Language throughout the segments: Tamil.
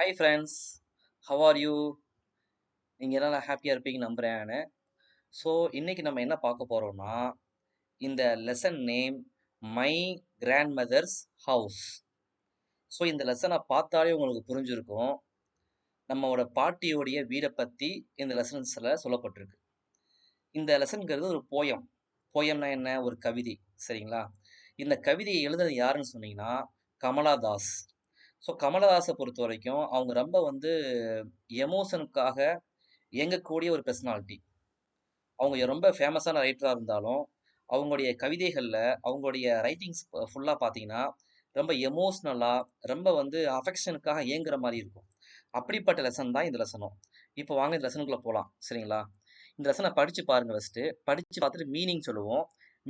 Hi friends, how are you? நீங்கள் எல்லாம் ஹாப்பியாக இருப்பீங்கன்னு நம்புகிறேன் நான். ஸோ இன்னைக்கு நம்ம என்ன பார்க்க போகிறோம்னா, இந்த lesson name my grandmother's house. So இந்த லெசனை பார்த்தாலே உங்களுக்கு புரிஞ்சிருக்கும், நம்மளோட பாட்டியோடைய வீடை பற்றி இந்த லெசன்ஸில் சொல்லப்பட்டிருக்கு. இந்த லெசன்கிறது ஒரு போயம். போயம்னா என்ன? ஒரு கவிதை, சரிங்களா? இந்த கவிதையை எழுதுறது யாருன்னு சொன்னீங்கன்னா கமலாதாஸ். ஸோ கமலஹாசை பொறுத்த வரைக்கும் அவங்க ரொம்ப எமோஷனுக்காக இயங்கக்கூடிய ஒரு பர்சனாலிட்டி. அவங்க ரொம்ப ஃபேமஸான ரைட்டராக இருந்தாலும் அவங்களுடைய கவிதைகளில் அவங்களுடைய ரைட்டிங்ஸ் ஃபுல்லாக பார்த்தீங்கன்னா ரொம்ப எமோஷ்னலாக ரொம்ப அஃபெக்ஷனுக்காக இயங்குற மாதிரி இருக்கும். அப்படிப்பட்ட லெசன் தான் இந்த லெசனும். இப்போ வாங்க இந்த லெசனுக்குள்ளே போகலாம், சரிங்களா? இந்த லெசனை படித்து பாருங்கள். ஃபஸ்ட்டு படித்து பார்த்துட்டு மீனிங் சொல்லுவோம்.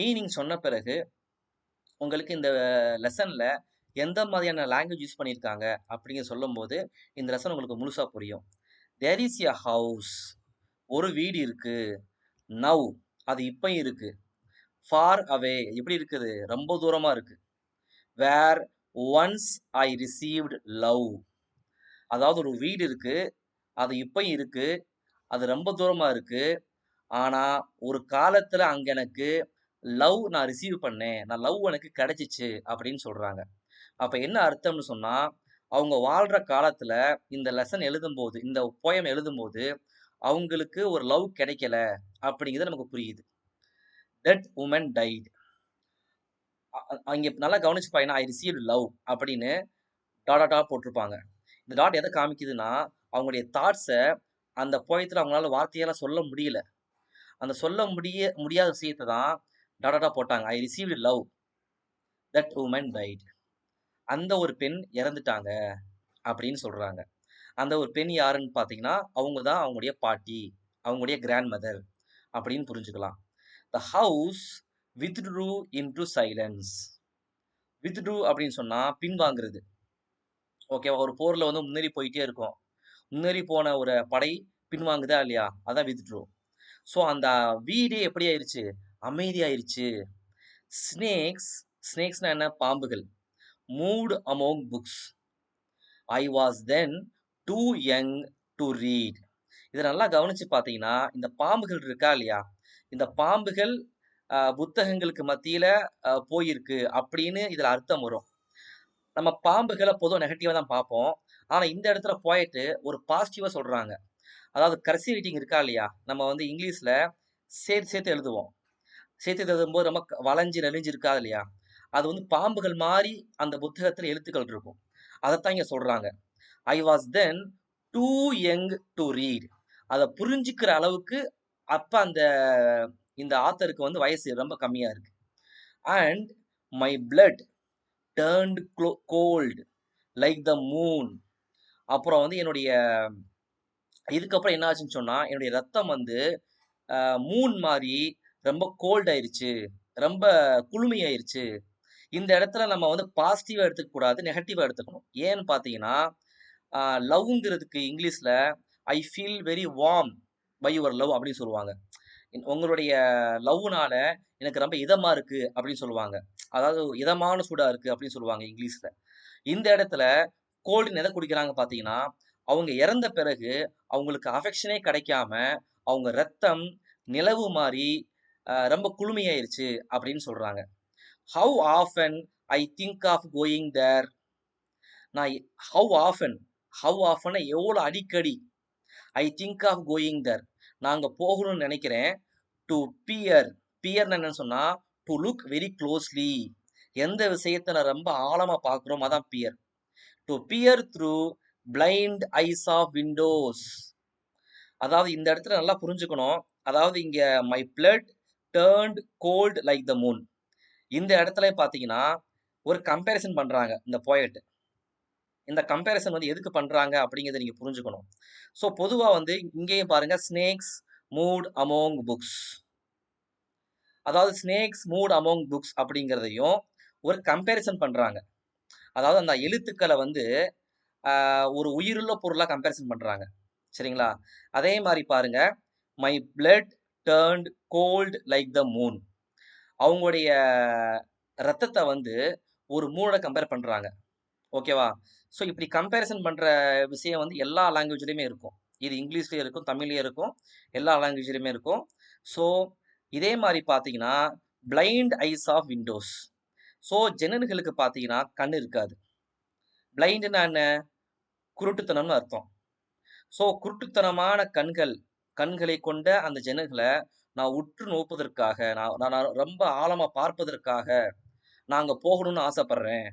மீனிங் சொன்ன பிறகு உங்களுக்கு இந்த லெசனில் எந்த மாதிரியான லாங்குவேஜ் யூஸ் பண்ணியிருக்காங்க அப்படிங்கிற சொல்லும்போது இந்த லெசன் உங்களுக்கு முழுசாக புரியும். தேர் இஸ் எ ஹவுஸ், ஒரு வீடு இருக்கு. நவ், அது இப்பயும் இருக்கு. ஃபார் அவே, எப்படி இருக்குது? ரொம்ப தூரமா இருக்கு. வேர் ஒன்ஸ் ஐ ரிசீவ்ட் லவ், அதாவது ஒரு வீடு இருக்கு, அது இப்பயும் இருக்கு, அது ரொம்ப தூரமா இருக்கு. ஆனா ஒரு காலத்துல அங்க எனக்கு லவ் நான் ரிசீவ் பண்ணேன், நான் லவ் எனக்கு கிடைச்சிச்சு அப்படின்னு சொல்றாங்க. அப்ப என்ன அர்த்தம்னு சொன்னா, அவங்க வாழ்ற காலத்துல இந்த லெசன் எழுதும்போது, இந்த போயம் எழுதும்போது அவங்களுக்கு ஒரு லவ் கிடைக்கல அப்படிங்கிறது நமக்கு புரியுது. That woman died. அங்க நல்லா கவனிச்சு பாத்தீங்கன்னா, ஐ ரிசீவ்ட் லவ் அப்படின்னு டாட் டாட்டா போட்டிருப்பாங்க. இந்த டாட் எதை காமிக்குதுன்னா, அவங்களுடைய தாட்ஸை அந்த போயத்துல அவங்களால வார்த்தையால சொல்ல முடியல. அந்த சொல்ல முடியாத விஷயத்தை தான் டாட் டாட்டா போட்டாங்க. I received love, that woman died. அந்த ஒரு பெண் இறந்துட்டாங்க அப்படின்னு சொல்றாங்க. அந்த ஒரு பெண் யாருன்னு பார்த்தீங்கன்னா, அவங்க தான் அவங்களுடைய பாட்டி, அவங்களுடைய கிராண்ட் மதர் அப்படின்னு புரிஞ்சுக்கலாம். The house withdrew into silence. Withdrew அப்படின்னு சொன்னா பின்வாங்குறது. ஓகேவா? ஒரு போர்ல முன்னேறி போயிட்டே இருக்கும். முன்னேறி போன ஒரு படை பின்வாங்குதா இல்லையா? அதான் வித்ட்ரூ. ஸோ அந்த வீடே எப்படி ஆயிருச்சு? அமைதியாயிருச்சு. ஸ்னேக்ஸ், ஸ்னேக்ஸ்னா என்ன? பாம்புகள். Moved among books. I was then too young to read. இதை நல்லா கவனிச்சு பார்த்தீங்கன்னா, இந்த பாம்புகள் இருக்கா இல்லையா? இந்த பாம்புகள் புத்தகங்களுக்கு மத்தியில போயிருக்கு அப்படின்னு இதுல அர்த்தம் வரும். நம்ம பாம்புகளை பொதுவாக நெகட்டிவா தான் பார்ப்போம். ஆனா இந்த இடத்துல போயிட்டு ஒரு பாசிட்டிவா சொல்றாங்க. அதாவது கர்சிவ் ரைட்டிங் இருக்கா இல்லையா? நம்ம இங்கிலீஷ்ல சேர்த்து சேர்த்து எழுதுவோம். சேர்த்து எழுதும்போது ரொம்ப வளைஞ்சு நெளிஞ்சு இருக்கா இல்லையா? அது பாம்புகள் மாதிரி அந்த புத்தகத்துல எழுத்துக்கள் இருக்கும். அதைத்தான் இங்க சொல்றாங்க. I was then too young to read. அதை புரிஞ்சுக்கிற அளவுக்கு அப்ப இந்த ஆத்தருக்கு வயசு ரொம்ப கம்மியா இருக்கு. And my blood turned cold like the moon. அப்புறம் என்னுடைய இதுக்கப்புறம் என்ன ஆச்சுன்னு சொன்னா, என்னுடைய ரத்தம் மூன் மாதிரி ரொம்ப கோல்ட் ஆயிருச்சு, ரொம்ப குளுமையாயிருச்சு. இந்த இடத்துல நம்ம பாசிட்டிவா எடுத்துக்க கூடாது, நெகட்டிவா எடுத்துக்கணும். ஏன்னு பார்த்தீங்கன்னா, லவ்ங்கிறதுக்கு இங்கிலீஷ்ல I feel very warm by your love அப்படின்னு சொல்லுவாங்க. உங்களுடைய லவ்னால எனக்கு ரொம்ப இதமா இருக்கு அப்படின்னு சொல்லுவாங்க. அதாவது இதமான சூடா இருக்கு அப்படின்னு சொல்லுவாங்க இங்கிலீஷ்ல. இந்த இடத்துல கோல்டுன்னு எதை குடிக்கிறாங்க பார்த்தீங்கன்னா, அவங்க இறந்த பிறகு அவங்களுக்கு அஃபெக்ஷனே கிடைக்காம அவங்க ரத்தம் நிலவு மாறி ரொம்ப குளுமையாயிருச்சு அப்படின்னு சொல்றாங்க. How often I think of going there. நான் ஹவ் ஆஃபன், ஹவ் ஆஃபன் எவ்வளோ அடிக்கடி, I think of going there, நான் அங்கே போகணும்னு நினைக்கிறேன். டு பியர், பியர்னு என்னன்னு சொன்னா டு லுக் வெரி க்ளோஸ்லி. எந்த விஷயத்தை நான் ரொம்ப ஆழமா பார்க்குறோம் அதான் peer. To peer through blind eyes of windows. அதாவது இந்த இடத்துல நல்லா புரிஞ்சுக்கணும். அதாவது இங்க my blood turned cold like the moon. இந்த இடத்துல பார்த்தீங்கன்னா ஒரு கம்பேரிசன் பண்றாங்க இந்த போயட். இந்த கம்பேரிசன் எதுக்கு பண்றாங்க அப்படிங்கிறத நீங்க புரிஞ்சுக்கணும். ஸோ பொதுவா இங்கேயும் பாருங்க, ஸ்னேக்ஸ் மூவ்ட் அமோங் புக்ஸ். அதாவது ஸ்னேக்ஸ் மூவ்ட் அமோங் புக்ஸ் அப்படிங்கிறதையும் ஒரு கம்பேரிசன் பண்றாங்க. அதாவது அந்த எழுத்துக்களை ஒரு உயிருள்ள பொருளா கம்பேரிசன் பண்றாங்க, சரிங்களா? அதே மாதிரி பாருங்க, my blood turned cold like the moon. அவங்களுடைய ரத்தத்தை ஒரு மூணோட கம்பேர் பண்றாங்க. ஓகேவா? ஸோ இப்படி கம்பேரிசன் பண்ற விஷயம் வந்து எல்லா லாங்குவேஜ்லயுமே இருக்கும். இது இங்கிலீஷ்லயும் இருக்கும், தமிழ்லயும் இருக்கும், எல்லா லாங்குவேஜ்லயுமே இருக்கும். ஸோ இதே மாதிரி பார்த்தீங்கன்னா, blind eyes of windows. So ஜன்னல்களுக்கு பார்த்தீங்கன்னா கண் இருக்காது. பிளைண்ட்னா என்ன? குருட்டுத்தனம்னு அர்த்தம். ஸோ குருட்டுத்தனமான கண்களை கொண்ட அந்த ஜன்னல்களை நான் உற்று நோப்பதற்காக, நான் நான் ரொம்ப ஆழமா பார்ப்பதற்காக நான் அங்க போகணும்னு ஆசைப்படுறேன்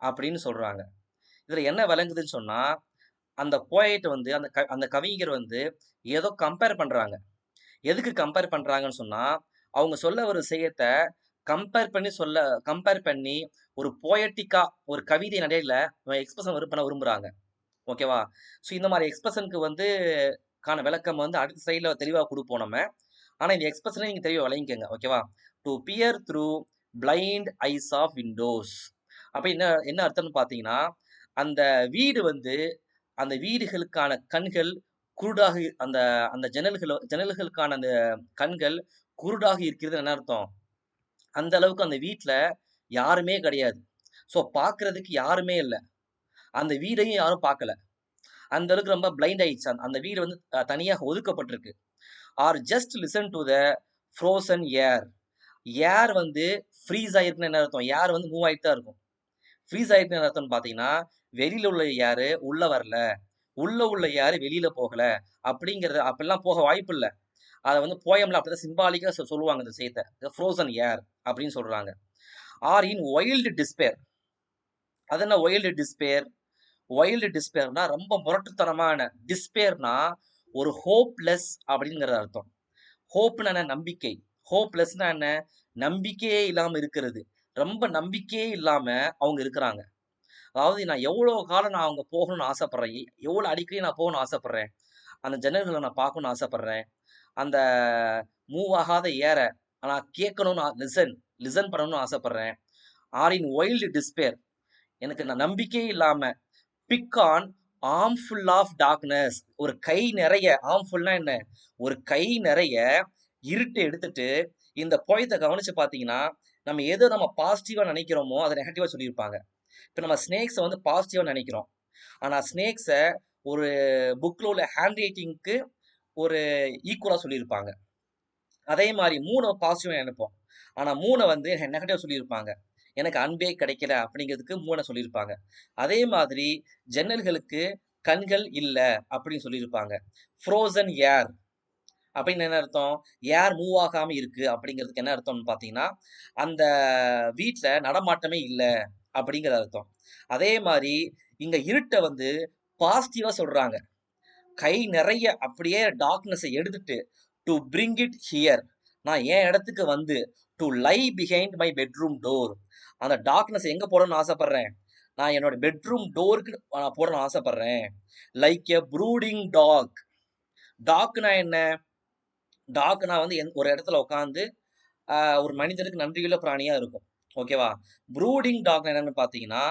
அப்படின்னு சொல்றாங்க. இதுல என்ன விளங்குதுன்னு சொன்னா, அந்த போயட் வந்து அந்த கவிஞர் வந்து ஏதோ கம்பேர் பண்றாங்க. எதுக்கு கம்பேர் பண்றாங்கன்னு சொன்னா, அவங்க சொல்ல ஒரு விஷயத்த கம்பேர் பண்ணி ஒரு போயட்டிக்கா ஒரு கவிதை நடையில எக்ஸ்பிரஷன் பண்ண விரும்புறாங்க. ஓகேவா? ஸோ இந்த மாரி எக்ஸ்பிரஷனுக்கு வந்து விளக்கம் வந்து அடுத்த ஸ்லைட்ல தெளிவா குடுப்போம் நம்ம. ஆனா இந்த எக்ஸ்பிரஷன நீங்க தெளிவா விளங்கிக்கங்க. ஓகேவா? To peer through blind eyes of windows. அப்ப என்ன என்ன அர்த்தம்னு பார்த்தீங்கன்னா, அந்த வீடு வந்து அந்த வீடுகளுக்கான கண்கள் குருடாக அந்த அந்த ஜன்னல்களுக்கான அந்த கண்கள் குருடாக இருக்கிறது என்ன அர்த்தம்? அந்த அளவுக்கு அந்த வீட்ல யாருமே கிடையாது. ஸோ பார்க்கிறதுக்கு யாருமே இல்ல. அந்த வீடையும் யாரும் பார்க்கல. அந்த அளவுக்கு ரொம்ப பிளைண்ட் ஆயிடுச்சு. அந்த வீடு வந்து தனியாக ஒதுக்கப்பட்டிருக்கு. Or just listen to the frozen air. Air வந்து ஃப்ரீஸ் ஆயிருக்குன்னு என்ன அர்த்தம்? ஏர் வந்து மூவ் ஆயிட்டு தான் இருக்கும். ஃப்ரீஸ் ஆயிருக்குன்னு என்ன அர்த்தம்னு பார்த்தீங்கன்னா, வெளியில உள்ள ஏர் உள்ள வரல. உள்ள ஏர் வெளியில போகல. அப்படிங்கிறது அப்படிலாம் போக வாய்ப்பில்ல. அத வந்து போயம்ல அப்படிதான் சிம்பாலிக்கா சொல்லுவாங்க இந்த விஷயத்த. ஃப்ரோசன் ஏர் அப்படின்னு சொல்றாங்க. R in wild despair. அது என்ன வைல்டு டிஸ்பேர்? வைல்டு டிஸ்பேர்னா ரொம்ப முரட்டுத்தனமான, டிஸ்பேர்னா ஒரு ஹோப்லெஸ் அப்படிங்கிறது அர்த்தம். ஹோப்னா என்ன? நம்பிக்கை. ஹோப்லெஸ்னா என்ன? நம்பிக்கையே இல்லாம இருக்கிறது. ரொம்ப நம்பிக்கையே இல்லாம அவங்க இருக்கிறாங்க. அதாவது நான் எவ்வளோ காலம் நான் அங்க போகணும்னு ஆசைப்படுறேன். எவ்வளோ அடிக்கடி நான் போகணும்னு ஆசைப்படுறேன். அந்த ஜன்னல்கள நான் பார்க்கணும்னு ஆசைப்படுறேன். அந்த மூவ் ஆகாத ஏர நான் கேட்கணும்னு லிசன் பண்ணணும்னு ஆசைப்படுறேன். Or in wild despair. எனக்கு நான் நம்பிக்கையே இல்லாம pick an armful of darkness. ஒரு கை நிறைய ஆர்ம்ஃபுல்னா என்ன? ஒரு கை நிறைய இருட்டு எடுத்துட்டு இந்த போயத்தை கவனிச்சு பார்த்தீங்கன்னா, நம்ம பாசிட்டிவா நினைக்கிறோமோ அதை நெகட்டிவா சொல்லியிருப்பாங்க. இப்ப நம்ம ஸ்னேக்ஸ வந்து பாசிட்டிவா நினைக்கிறோம். ஆனா ஸ்னேக்ஸ ஒரு புக்ல உள்ள ஹேண்ட் ரைட்டிங்க்கு ஒரு ஈக்குவலா சொல்லியிருப்பாங்க. அதே மாரி 3 பாசிட்டிவா நினைப்போம். ஆனா 3 வந்து நெகட்டிவா சொல்லியிருப்பாங்க. எனக்கு அன்பே கிடைக்கல அப்படிங்கிறதுக்கு 3 சொல்லியிருப்பாங்க. அதே மாதிரி ஜன்னல்களுக்கு கண்கள் இல்ல அப்படின்னு சொல்லியிருப்பாங்க. ஃப்ரோசன் ஏர் அப்படின்னு என்ன அர்த்தம்? ஏர் மூவ் ஆகாம இருக்கு அப்படிங்கிறதுக்கு என்ன அர்த்தம்னு பார்த்தீங்கன்னா, அந்த வீட்ல நடமாட்டமே இல்ல அப்படிங்கிற அர்த்தம். அதே மாரி இங்க இருட்ட வந்து பாசிட்டிவா சொல்றாங்க. கை நிறைய அப்படியே டார்க்னஸை எடுத்துட்டு டு பிரிங் இட் ஹியர். நான் என் இடத்துக்கு வந்து to lie behind my bedroom door. அந்த டார்க்னஸ் எங்க போடணும்னு ஆசைப்படுறேன்? நான் என்னோட பெட்ரூம் டோருக்கு நான் போடணும்னு ஆசைப்படுறேன். Like a brooding talk. டாக்னா என்ன? டாக்னா வந்து ஒரு இடத்துல உட்காந்து ஒரு மனிதனுக்கு நன்றியுள்ள பிராணியா இருக்கும். ஓகேவா? ப்ரூடிங் டாக் என்னன்னு பார்த்தீங்கன்னா,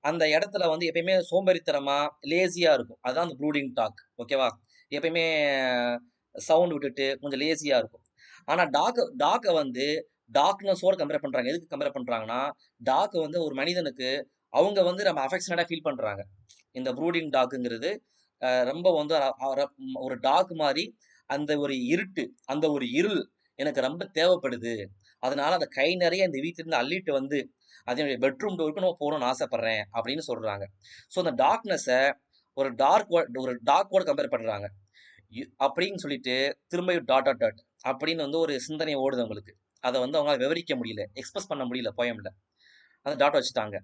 அந்த இடத்துல வந்து எப்பயுமே சோம்பேறித்தனமா, லேசியா இருக்கும். அதான் அந்த ப்ரூடிங் டாக். ஓகேவா? எப்பயுமே சவுண்ட் விட்டுட்டு கொஞ்சம் லேசியா இருக்கும். ஆனா டாக்க வந்து டார்க்னஸோட கம்பேர் பண்றாங்க. எதுக்கு கம்பேர் பண்றாங்கன்னா, டாக் வந்து ஒரு மனிதனுக்கு அவங்க வந்து நம்ம அஃபெக்ஷனேட்டா ஃபீல் பண்றாங்க. இந்த ப்ரூடிங் டாக்குங்கிறது ரொம்ப வந்து ஒரு டாக் மாரி அந்த ஒரு இருட்டு, அந்த ஒரு இருள் எனக்கு ரொம்ப தேவைப்படுது. அதனால அந்த கை நிறைய இந்த வீட்லருந்து அள்ளிட்டு வந்து, அது என்னுடைய பெட்ரூம் டோருக்கு நான் போணும்னு ஆசைப்படுறேன் அப்படின்னு சொல்றாங்க. ஸோ அந்த டார்க்னஸ ஒரு டார்க்கோட கம்பேர் பண்றாங்க. அப்படின்னு சொல்லிட்டு திரும்பியும் டாட் டாட் டாட் அப்படின்னு வந்து ஒரு சிந்தனை ஓடுது அவங்களுக்கு. அத வந்து அவங்களால விவரிக்க முடியல. எக்ஸ்பிரஸ் பண்ண முடியல போயம்ல. அந்த டாட் வச்சுட்டாங்க.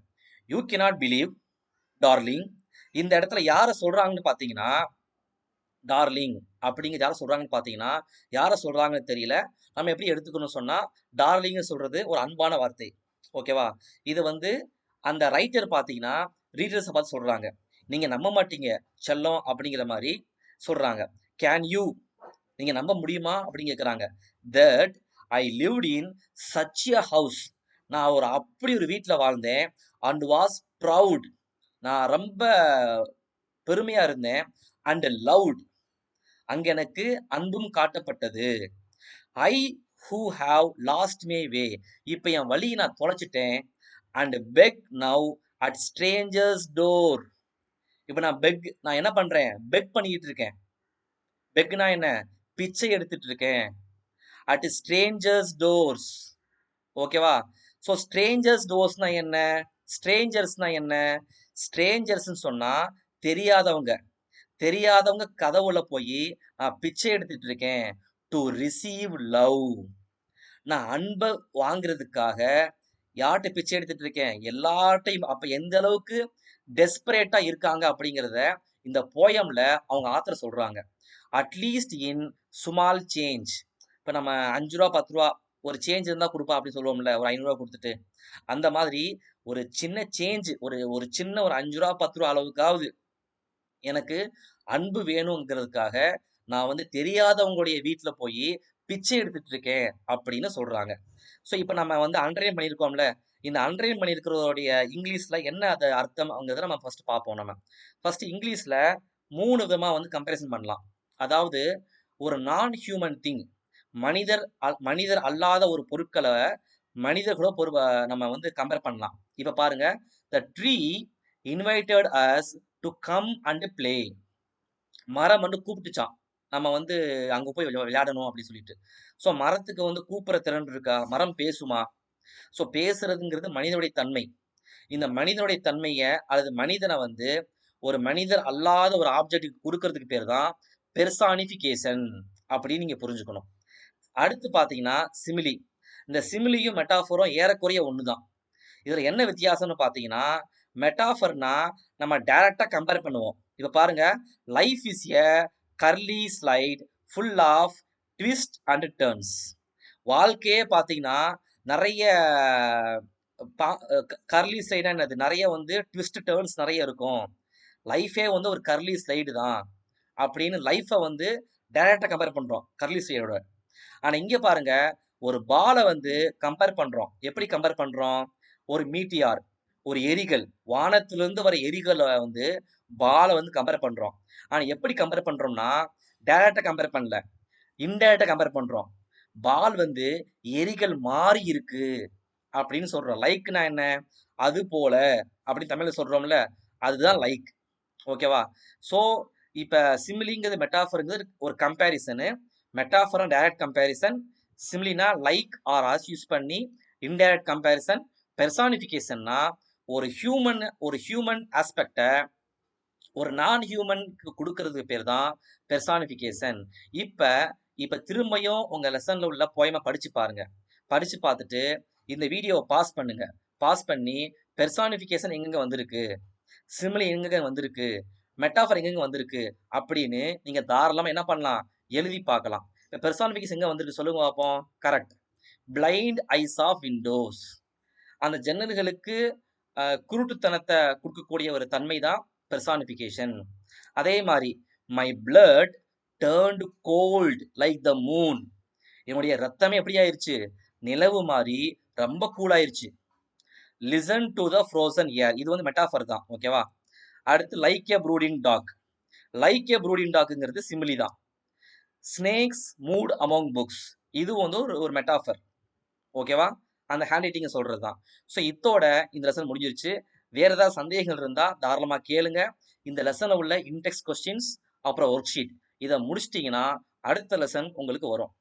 You cannot believe darling. இந்த இடத்துல யார சொல்றாங்கன்னு பார்த்தீங்கன்னா, டார்லிங் அப்படிங்கிறது யார சொல்றாங்கன்னு பார்த்தீங்கன்னா, யார சொல்றாங்கன்னு தெரியல. நம்ம எப்படி எடுத்துக்கணும்னு சொன்னா, டார்லிங்ன்னு சொல்றது ஒரு அன்பான வார்த்தை. ஓகேவா? இது வந்து அந்த ரைட்டர் பார்த்தீங்கன்னா, ரீடர்ஸ பார்த்து சொல்றாங்க. நீங்க நம்ப மாட்டீங்க செல்லம் அப்படிங்கிற மாரி சொல்றாங்க. கேன் யூ நீங்க நம்ப முடியுமா? அப்படின்னு கேட்குறாங்க. That I lived in such a house. நான் அப்படி ஒரு வீட்ல வாழ்ந்தேன். And was proud. நான் ரொம்ப பெருமையா இருந்தேன். And loved. அங்க எனக்கு அன்பும் காட்டப்பட்டது. I who have lost my way. இப்ப என் வழியை நான் தொலைச்சிட்டேன். And beg now at strangers door. இப்போ நான் என்ன பண்றேன்? பெக் பண்ணிக்கிட்டு இருக்கேன். பெக்னா என்ன? பிச்சை எடுத்துட்டு இருக்கேன். At strangers doors. ஓகேவா? ஸோ ஸ்ட்ரேஞ்சர்ஸ் டோர்ஸ்னா என்ன? ஸ்ட்ரேஞ்சர்ஸ்னா என்ன? ஸ்ட்ரேஞ்சர்ஸ்ன்னு சொன்னா தெரியாதவங்க. தெரியாதவங்க கதவுல போய் நான் பிச்சை எடுத்துட்டு இருக்கேன். To receive love. நான் அன்பை வாங்குறதுக்காக யார்கிட்ட பிச்சை எடுத்துட்டு இருக்கேன்? எல்லார்ட்டையும். அப்ப எந்த அளவுக்கு டெஸ்பரேட்டா இருக்காங்க அப்படிங்கிறத இந்த போயம்ல அவங்க ஆத்தர் சொல்றாங்க. At least in small change. இப்ப நம்ம 5 ரூபா 10 ரூபா ஒரு சேஞ்ச் இருந்தா கொடுப்பா அப்படின்னு சொல்லுவோம்ல, ஒரு 500 ரூபா கொடுத்துட்டு. அந்த மாதிரி ஒரு சின்ன சேஞ்ச், ஒரு ஒரு சின்ன ஒரு 5 ரூபா 10 ரூபா அளவுக்காவது எனக்கு அன்பு வேணுங்கிறதுக்காக நான் வந்து தெரியாதவங்களுடைய வீட்டுல போய் பிச்சை எடுத்துட்டு இருக்கேன் அப்படின்னு சொல்றாங்க. ஸோ இப்போ நம்ம வந்து அண்டர்லைன் பண்ணியிருக்கோம்ல, இந்த அண்டர்லைன் பண்ணியிருக்கிறதோடைய இங்கிலீஷ்ல என்ன அது அர்த்தம் அங்கிறத நம்ம ஃபர்ஸ்ட் பார்ப்போம். நம்ம ஃபர்ஸ்ட் இங்கிலீஷ்ல 3 விதமா வந்து கம்பேரிசன் பண்ணலாம். அதாவது ஒரு நான் ஹியூமன் திங், மனிதர் அல்லாத ஒரு பொருட்களை மனிதர்களோ நம்ம வந்து கம்பேர் பண்ணலாம். இப்ப பாருங்க, the tree invited us to come and play. மரம் வந்து கூப்பிட்டுச்சான், நம்ம வந்து அங்க போய் விளையாடணும் அப்படின்னு சொல்லிட்டு. ஸோ மரத்துக்கு வந்து கூப்பிடுற திறன் இருக்கா? மரம் பேசுமா? ஸோ பேசுறதுங்கிறது மனிதனுடைய தன்மை. இந்த மனிதனுடைய தன்மைய அல்லது மனிதனை வந்து ஒரு மனிதர் அல்லாத ஒரு ஆப்ஜெக்ட்டுக்கு கொடுக்கறதுக்கு பேர் தான் பெர்சானிஃபிகேஷன் அப்படின்னு நீங்க புரிஞ்சுக்கணும். அடுத்து பாத்தீங்கன்னா சிமிலி. இந்த சிமிலியும் மெட்டாஃபரும் ஏறக்குறைய ஒண்ணுதான். இதுல என்ன வித்தியாசம்னு பாத்தீங்கன்னா, மெட்டாஃபர்னா நம்ம டைரக்டா கம்பேர் பண்ணுவோம். இப்ப பாருங்க, life is a curly slide full of twist and turns. வாழ்க்கையே பாத்தீங்கன்னா நிறைய கர்லி ஸ்லைடா என்னது, நிறைய வந்து ட்விஸ்ட் டர்ன்ஸ் நிறைய இருக்கும். லைஃபே வந்து ஒரு கர்லி ஸ்லைடு தான் அப்படின்னு லைஃபை வந்து டைரக்டா கம்பேர் பண்றோம் கர்லி ஸ்லைடோட. ஆனா இங்க பாருங்க, ஒரு பாலை வந்து கம்பேர் பண்றோம். எப்படி கம்பேர் பண்றோம்? ஒரு மீட்டியார், ஒரு எரிகள், வானத்திலிருந்து வர எரிகளை வந்து பாலை வந்து கம்பேர் பண்றோம். ஆனா எப்படி கம்பேர் பண்றோம்னா, டைரக்டா கம்பேர் பண்ணல, இன்டைரக்டா கம்பேர் பண்றோம். பால் வந்து எரிகள் மாறி இருக்கு அப்படின்னு சொல்றோம். லைக்னா என்ன? அது போல அப்படின்னு தமிழ்ல சொல்றோம்ல, அதுதான் லைக். ஓகேவா? ஸோ இப்ப சிமிலிங்கிறது மெட்டாஃபருங்கிறது ஒரு கம்பேரிசனு. Metaphor direct comparison. சிமிலினா லைக் ஆர் ஆஸ் யூஸ் பண்ணி. Indirect comparison. பெர்சானிஃபிகேஷன்னா ஒரு ஹியூமன் ஆஸ்பெக்டை ஒரு நான் ஹியூமனுக்கு கொடுக்கறதுக்கு பேர் தான் பெர்சானிஃபிகேஷன். இப்ப இப்ப திரும்பியும் உங்க லெசன்ல உள்ள போயமை படிச்சு பாருங்க. படிச்சு பார்த்துட்டு இந்த வீடியோவை பாஸ் பண்ணுங்க. பாஸ் பண்ணி பெர்சானிஃபிகேஷன் எங்கெங்க வந்திருக்கு, சிமிலி எங்கெங்க வந்திருக்கு, மெட்டாஃபர் எங்கெங்க வந்திருக்கு அப்படின்னு நீங்க தாராளமா என்ன பண்ணலாம்? எழுதி பார்க்கலாம். இப்போ பெர்சானிஃபிகேஷன் எங்க வந்திருக்கு சொல்லுங்க பார்ப்போம். Correct, blind eyes of windows. அந்த ஜன்னல்களுக்கு குருட்டுத்தனத்தை கொடுக்கக்கூடிய ஒரு தன்மை தான் பெர்சானிஃபிகேஷன். அதே மாதிரி my blood turned cold like the moon. என்னுடைய ரத்தமே எப்படி ஆயிருச்சு? நிலவு மாதிரி ரொம்ப கூலாயிருச்சு. Listen to the frozen air. இது வந்து மெட்டாஃபர் தான். ஓகேவா? அடுத்து like a brooding dog. Like a brooding டாக்ங்கிறது சிமிலி தான். Snakes moved among books. இது வந்து ஒரு மெட்டாஃபர். ஓகேவா? அந்த ஹேண்ட் ரைட்டிங்கை சொல்றது தான். ஸோ இதோட இந்த லெசன் முடிஞ்சிருச்சு. வேற ஏதாவது சந்தேகங்கள் இருந்தா தாராளமா கேளுங்க. இந்த லெசன்ல உள்ள இன்டெக்ஸ்ட் கொஸ்டின்ஸ் அப்புறம் ஒர்க் ஷீட் இதை முடிச்சிட்டிங்கன்னா அடுத்த லெசன் உங்களுக்கு வரும்.